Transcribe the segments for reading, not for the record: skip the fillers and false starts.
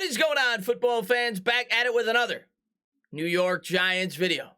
is going on, football fans? Back at it with another New York Giants video.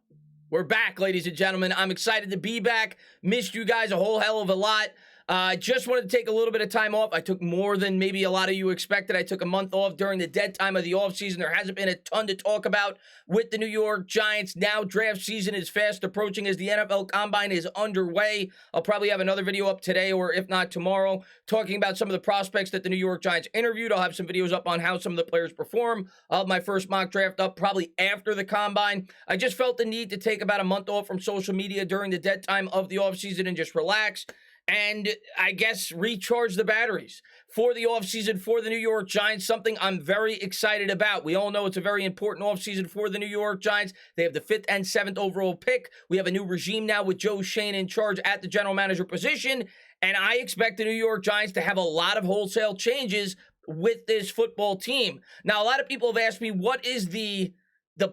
We're back, ladies and gentlemen. I'm excited to be back. Missed you guys a whole hell of a lot. I just wanted to take a little bit of time off. I took more than maybe a lot of you expected. I took a month off during the dead time of the offseason. There hasn't been a ton to talk about with the New York Giants. Now draft season is fast approaching as the NFL Combine is underway. I'll probably have another video up today, or if not tomorrow, talking about some of the prospects that the New York Giants interviewed. I'll have some videos up on how some of the players perform. I'll have my first mock draft up probably after the Combine. I just felt the need to take about a month off from social media during the dead time of the offseason and just relax. And I guess recharge the batteries for the offseason for the New York Giants, something I'm very excited about. We all know it's a very important offseason for the New York Giants. They have the 5th and 7th overall pick. We have a new regime now with Joe Schoen in charge at the general manager position, and I expect the New York Giants to have a lot of wholesale changes with this football team. Now, a lot of people have asked me, what is the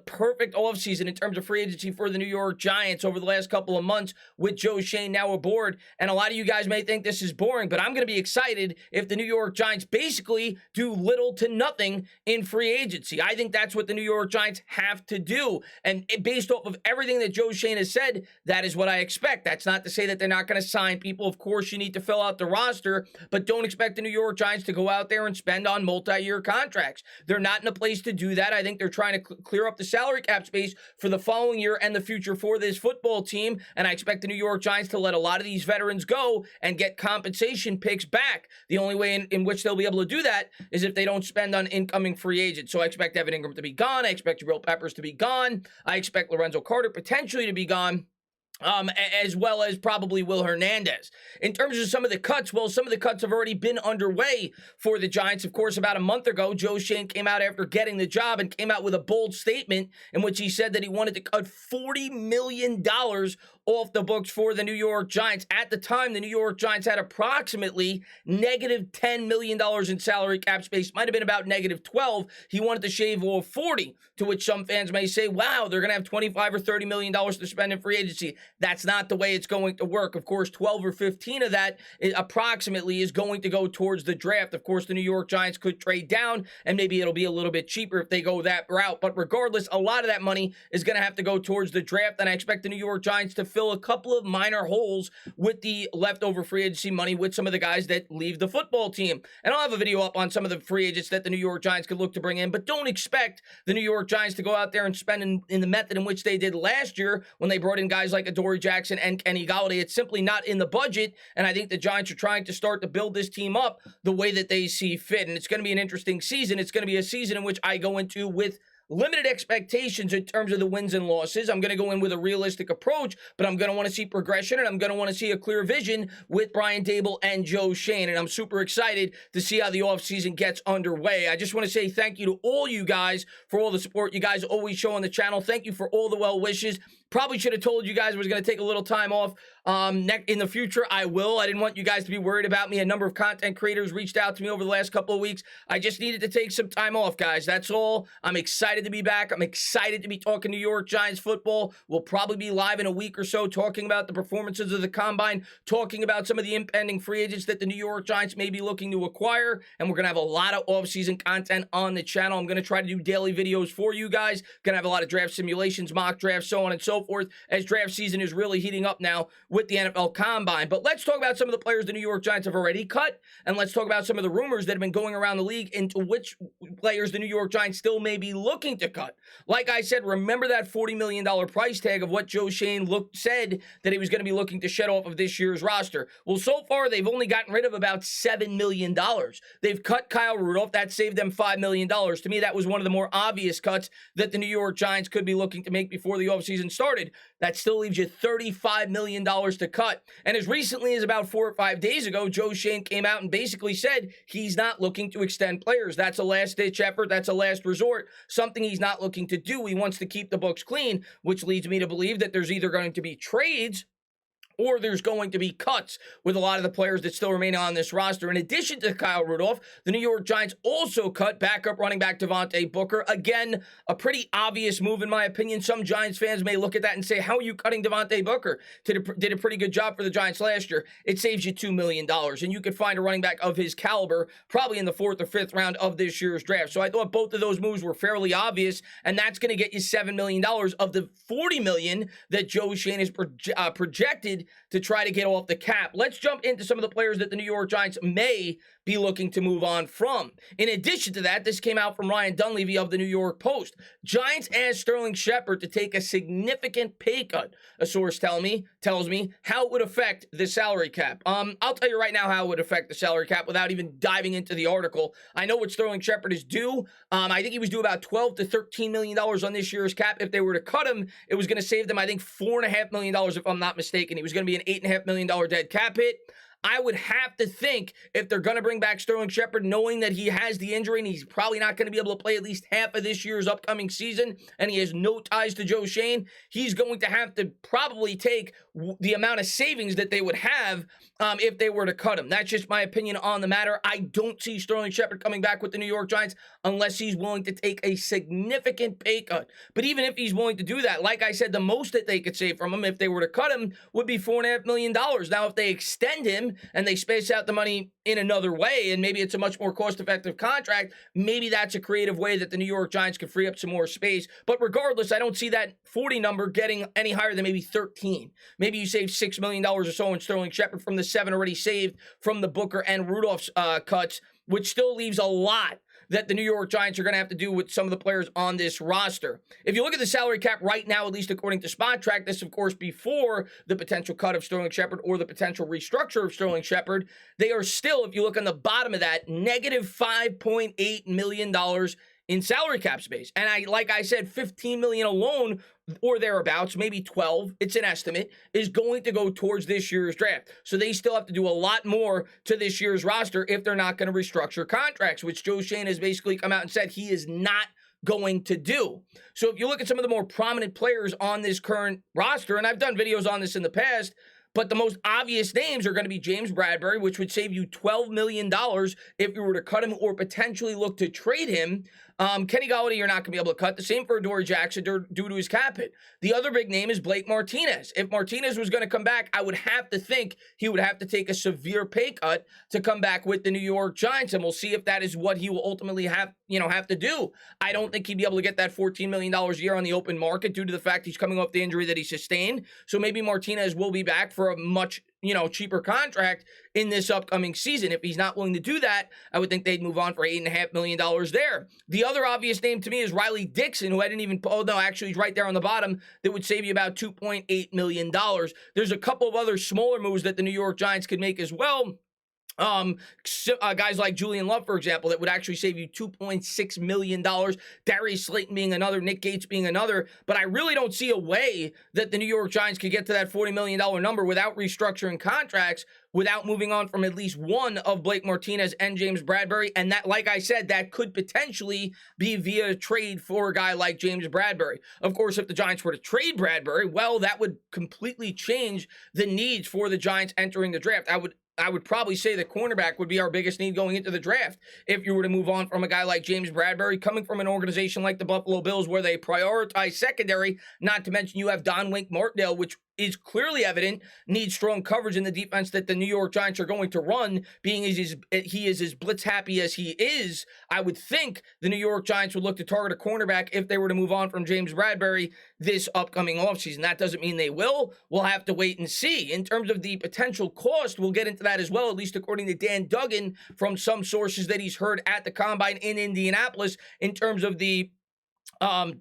perfect offseason in terms of free agency for the New York Giants over the last couple of months with Joe Schoen now aboard? And a lot of you guys may think this is boring, but I'm going to be excited if the New York Giants basically do little to nothing in free agency. I think that's what the New York Giants have to do. And based off of everything that Joe Schoen has said, that is what I expect. That's not to say that they're not going to sign people. Of course, you need to fill out the roster, but don't expect the New York Giants to go out there and spend on multi-year contracts. They're not in a place to do that. I think they're trying to clear up the salary cap space for the following year and the future for this football team, and I expect the New York Giants to let a lot of these veterans go and get compensation picks back. The only way in which they'll be able to do that is if they don't spend on incoming free agents. So I expect Evan Ingram to be gone. I expect Jabril Peppers to be gone. I expect Lorenzo Carter potentially to be gone. As well as probably Will Hernandez. In terms of some of the cuts, well, some of the cuts have already been underway for the Giants. Of course, about a month ago, Joe Schoen came out after getting the job and came out with a bold statement in which he said that he wanted to cut $40 million off the books for the New York Giants. At the time, the New York Giants had approximately negative $10 million in salary cap space. Might have been about negative 12. He wanted to shave off 40, to which some fans may say, wow, they're going to have $25 or $30 million to spend in free agency. That's not the way it's going to work. Of course, 12 or 15 of that approximately is going to go towards the draft. Of course, the New York Giants could trade down, and maybe it'll be a little bit cheaper if they go that route. But regardless, a lot of that money is going to have to go towards the draft, and I expect the New York Giants to fill a couple of minor holes with the leftover free agency money with some of the guys that leave the football team. And I'll have a video up on some of the free agents that the New York Giants could look to bring in, but don't expect the New York Giants to go out there and spend in the method in which they did last year when they brought in guys like Adoree Jackson and Kenny Golladay. It's simply not in the budget, and I think the Giants are trying to start to build this team up the way that they see fit, and it's going to be an interesting season. It's going to be a season in which I go into with limited expectations in terms of the wins and losses. I'm going to go in with a realistic approach, but I'm going to want to see progression, and I'm going to want to see a clear vision with Brian Daboll and Joe Schoen, and I'm super excited to see how the offseason gets underway. I just want to say thank you to all you guys for all the support you guys always show on the channel. Thank you for all the well wishes. Probably should have told you guys I was going to take a little time off in the future. I will. I didn't want you guys to be worried about me. A number of content creators reached out to me over the last couple of weeks. I just needed to take some time off, guys. That's all. I'm excited to be back. I'm excited to be talking New York Giants football. We'll probably be live in a week or so talking about the performances of the Combine, talking about some of the impending free agents that the New York Giants may be looking to acquire, and we're going to have a lot of offseason content on the channel. I'm going to try to do daily videos for you guys. Going to have a lot of draft simulations, mock drafts, so on and so forth, as draft season is really heating up now with the NFL Combine. But let's talk about some of the players the New York Giants have already cut, and let's talk about some of the rumors that have been going around the league into which players the New York Giants still may be looking to cut. Like I said, remember that $40 million price tag of what Joe Schoen said that he was going to be looking to shed off of this year's roster. Well, so far, they've only gotten rid of about $7 million. They've cut Kyle Rudolph. That saved them $5 million. To me, that was one of the more obvious cuts that the New York Giants could be looking to make before the offseason started. That still leaves you $35 million to cut. And as recently as about 4 or 5 days ago, Joe Schoen came out and basically said he's not looking to extend players. That's a last-ditch effort. That's a last resort. Something he's not looking to do. He wants to keep the books clean, which leads me to believe that there's either going to be trades or there's going to be cuts with a lot of the players that still remain on this roster. In addition to Kyle Rudolph, the New York Giants also cut backup running back Devontae Booker. Again, a pretty obvious move in my opinion. Some Giants fans may look at that and say, how are you cutting Devontae Booker? Did a pretty good job for the Giants last year. It saves you $2 million, and you could find a running back of his caliber probably in the 4th or 5th round of this year's draft. So I thought both of those moves were fairly obvious, and that's going to get you $7 million of the $40 million that Joe Schoen is projected to try to get off the cap. Let's jump into some of the players that the New York Giants may be looking to move on from. In addition to that, this came out from Ryan Dunleavy of the New York Post. Giants asked Sterling Shepard to take a significant pay cut. A source tells me how it would affect the salary cap. I'll tell you right now how it would affect the salary cap without even diving into the article. I know what Sterling Shepard is due. I think he was due about $12 to $13 million on this year's cap. If they were to cut him, it was going to save them, I think, $4.5 million if I'm not mistaken. He was going to be an $8.5 million dead cap hit. I would have to think if they're going to bring back Sterling Shepard, knowing that he has the injury and he's probably not going to be able to play at least half of this year's upcoming season, and he has no ties to Joe Schoen, he's going to have to probably take the amount of savings that they would have if they were to cut him. That's just my opinion on the matter. I don't see Sterling Shepard coming back with the New York Giants unless he's willing to take a significant pay cut. But even if he's willing to do that, like I said, the most that they could save from him if they were to cut him would be $4.5 million. Now, if they extend him and they space out the money in another way, and maybe it's a much more cost-effective contract, maybe that's a creative way that the New York Giants could free up some more space. But regardless, I don't see that 40 number getting any higher than maybe 13. Maybe you save $6 million or so in Sterling Shepard from the 7 already saved from the Booker and Rudolph's cuts, which still leaves a lot that the New York Giants are going to have to do with some of the players on this roster. If you look at the salary cap right now, at least according to Spot Track, this, of course, before the potential cut of Sterling Shepard or the potential restructure of Sterling Shepard, they are still, if you look on the bottom of that, negative $5.8 million in salary cap space. And like I said, $15 million alone or thereabouts, maybe 12, it's an estimate, is going to go towards this year's draft. So they still have to do a lot more to this year's roster if they're not going to restructure contracts, which Joe Schoen has basically come out and said he is not going to do. So if you look at some of the more prominent players on this current roster, and I've done videos on this in the past, but the most obvious names are going to be James Bradbury, which would save you $12 million if you were to cut him or potentially look to trade him. Kenny Golladay, you're not going to be able to cut. The same for Adoree Jackson due to his cap hit. The other big name is Blake Martinez. If Martinez was going to come back, I would have to think he would have to take a severe pay cut to come back with the New York Giants, and we'll see if that is what he will ultimately have to do. I don't think he'd be able to get that $14 million a year on the open market due to the fact he's coming off the injury that he sustained. So maybe Martinez will be back for a much cheaper contract in this upcoming season. If he's not willing to do that, I would think they'd move on for $8.5 million there. The other obvious name to me is Riley Dixon, who I didn't even, actually he's right there on the bottom, that would save you about $2.8 million. There's a couple of other smaller moves that the New York Giants could make as well. Guys like Julian Love, for example, that would actually save you $2.6 million. Darius Slayton being another, Nick Gates being another. But I really don't see a way that the New York Giants could get to that $40 million number without restructuring contracts, without moving on from at least one of Blake Martinez and James Bradbury. And that, like I said, that could potentially be via trade for a guy like James Bradbury. Of course, if the Giants were to trade Bradbury, well, that would completely change the needs for the Giants entering the draft. I would probably say the cornerback would be our biggest need going into the draft if you were to move on from a guy like James Bradbury, coming from an organization like the Buffalo Bills where they prioritize secondary, not to mention you have Don Wink Martindale, which is clearly evident, needs strong coverage in the defense that the New York Giants are going to run, being he is as blitz happy as he is. I would think the New York Giants would look to target a cornerback if they were to move on from James Bradbury this upcoming offseason. That doesn't mean they will. We'll have to wait and see. In terms of the potential cost, we'll get into that as well, at least according to Dan Duggan from some sources that he's heard at the Combine in Indianapolis, in terms of the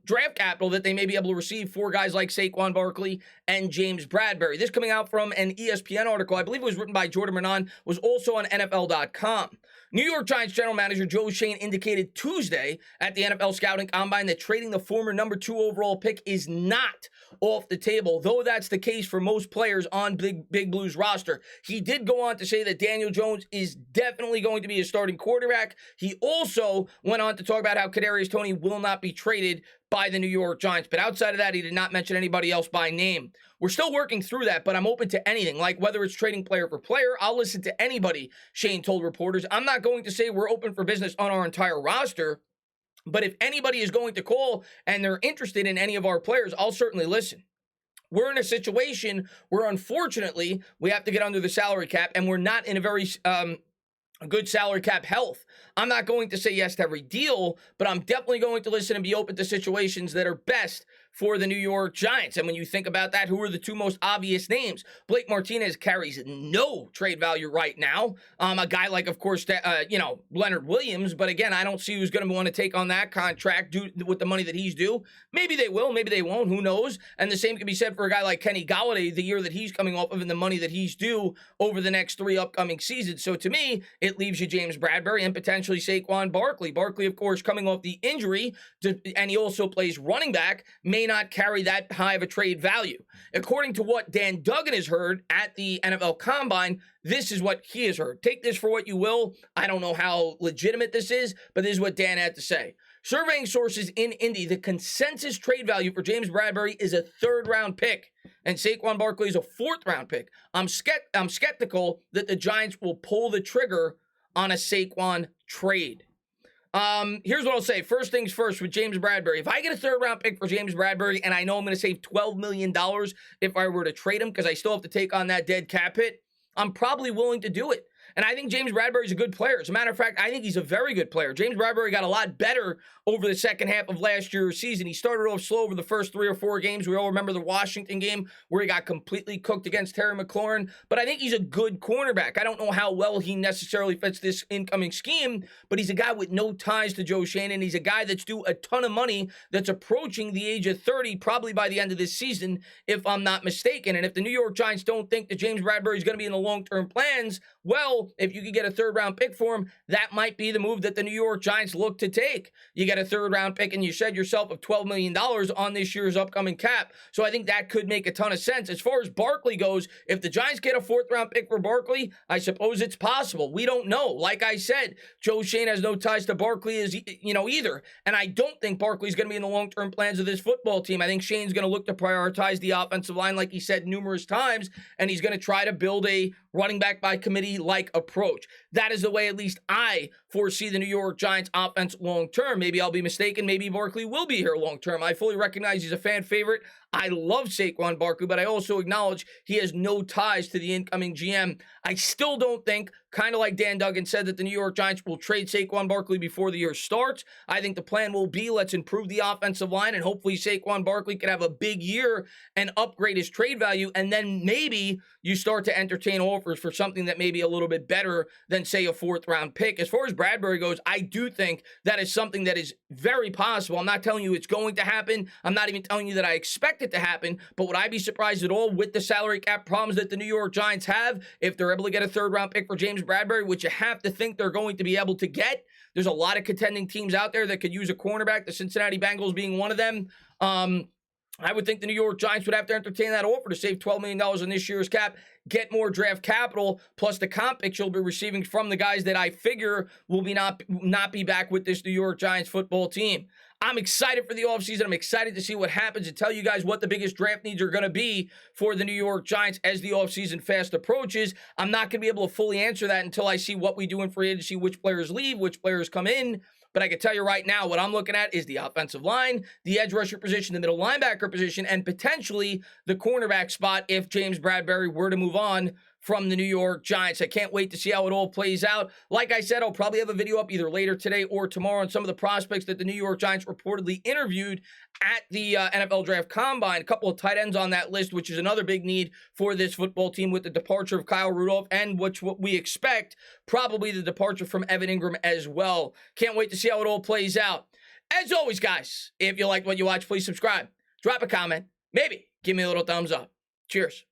draft capital that they may be able to receive for guys like Saquon Barkley and James Bradbury. This coming out from an ESPN article, I believe it was written by Jordan Renan, was also on NFL.com. New York Giants general manager Joe Schoen indicated Tuesday at the NFL Scouting Combine that trading the former number 2 overall pick is not off the table, though that's the case for most players on Big Blue's roster. He did go on to say that Daniel Jones is definitely going to be a starting quarterback. He also went on to talk about how Kadarius Toney will not be traded by the New York Giants. But outside of that, he did not mention anybody else by name. We're still working through that, but I'm open to anything. Like whether it's trading player for player, I'll listen to anybody, Shane told reporters. I'm not going to say we're open for business on our entire roster, but if anybody is going to call and they're interested in any of our players, I'll certainly listen. We're in a situation where, unfortunately, we have to get under the salary cap, and we're not in a very good salary cap health. I'm not going to say yes to every deal, but I'm definitely going to listen and be open to situations that are best for the New York Giants. And when you think about that, who are the two most obvious names? Blake Martinez carries no trade value right now. A guy like, of course, Leonard Williams. But again, I don't see who's going to want to take on that contract with the money that he's due. Maybe they will, maybe they won't. Who knows? And the same can be said for a guy like Kenny Golladay, the year that he's coming off of and the money that he's due over the next 3 upcoming seasons. So to me, it leaves you James Bradberry and potentially Saquon Barkley. Barkley, of course, coming off the injury, and he also plays running back, may not carry that high of a trade value. According to what Dan Duggan has heard at the NFL Combine, this is what he has heard. Take this for what you will. I don't know how legitimate this is, but this is what Dan had to say. Surveying sources in Indy, the consensus trade value for James Bradberry is a 3rd-round pick, and Saquon Barkley is a 4th-round pick. I'm skeptical that the Giants will pull the trigger on a Saquon trade. Here's what I'll say. First things first with James Bradberry. If I get a 3rd-round pick for James Bradberry and I know I'm going to save $12 million if I were to trade him because I still have to take on that dead cap hit, I'm probably willing to do it. And I think James Bradberry is a good player. As a matter of fact, I think he's a very good player. James Bradberry got a lot better over the second half of last year's season. He started off slow over the first 3 or 4 games. We all remember the Washington game where he got completely cooked against Terry McLaurin. But I think he's a good cornerback. I don't know how well he necessarily fits this incoming scheme, but he's a guy with no ties to Joe Schoen, and he's a guy that's due a ton of money that's approaching the age of 30 probably by the end of this season, if I'm not mistaken. And if the New York Giants don't think that James Bradberry is going to be in the long-term plans, well, if you could get a 3rd-round pick for him, that might be the move that the New York Giants look to take. You get a 3rd-round pick and you shed yourself of $12 million on this year's upcoming cap. So I think that could make a ton of sense. As far as Barkley goes, if the Giants get a 4th-round pick for Barkley, I suppose it's possible. We don't know. Like I said, Joe Schoen has no ties to Barkley either. And I don't think Barkley's going to be in the long-term plans of this football team. I think Shane's going to look to prioritize the offensive line, like he said numerous times, and he's going to try to build a running back by committee-like approach. That is the way at least I foresee the New York Giants offense long-term. Maybe I'll be mistaken. Maybe Barkley will be here long-term. I fully recognize he's a fan favorite. I love Saquon Barkley, but I also acknowledge he has no ties to the incoming GM. I still don't think, kind of like Dan Duggan said, that the New York Giants will trade Saquon Barkley before the year starts. I think the plan will be, let's improve the offensive line, and hopefully Saquon Barkley can have a big year and upgrade his trade value, and then maybe you start to entertain offers for something that may be a little bit better than, say, a 4th-round pick. As far as Bradbury goes, I do think that is something that is very possible. I'm not telling you it's going to happen. I'm not even telling you that I expect it to happen, but would I be surprised at all with the salary cap problems that the New York Giants have if they're able to get a 3rd-round pick for James Bradbury, which you have to think they're going to be able to get? There's a lot of contending teams out there that could use a cornerback, the Cincinnati Bengals being one of them. I would think the New York Giants would have to entertain that offer to save $12 million on this year's cap, get more draft capital, plus the comp picks you'll be receiving from the guys that I figure will be not be back with this New York Giants football team. I'm excited for the offseason. I'm excited to see what happens and tell you guys what the biggest draft needs are going to be for the New York Giants as the offseason fast approaches. I'm not going to be able to fully answer that until I see what we do in free agency, which players leave, which players come in. But I can tell you right now, what I'm looking at is the offensive line, the edge rusher position, the middle linebacker position, and potentially the cornerback spot if James Bradberry were to move on from the New York Giants. I can't wait to see how it all plays out. Like I said, I'll probably have a video up either later today or tomorrow on some of the prospects that the New York Giants reportedly interviewed at the NFL Draft Combine. A couple of tight ends on that list, which is another big need for this football team with the departure of Kyle Rudolph and what we expect, probably the departure from Evan Ingram as well. Can't wait to see how it all plays out. As always, guys, if you liked what you watched, please subscribe. Drop a comment. Maybe give me a little thumbs up. Cheers.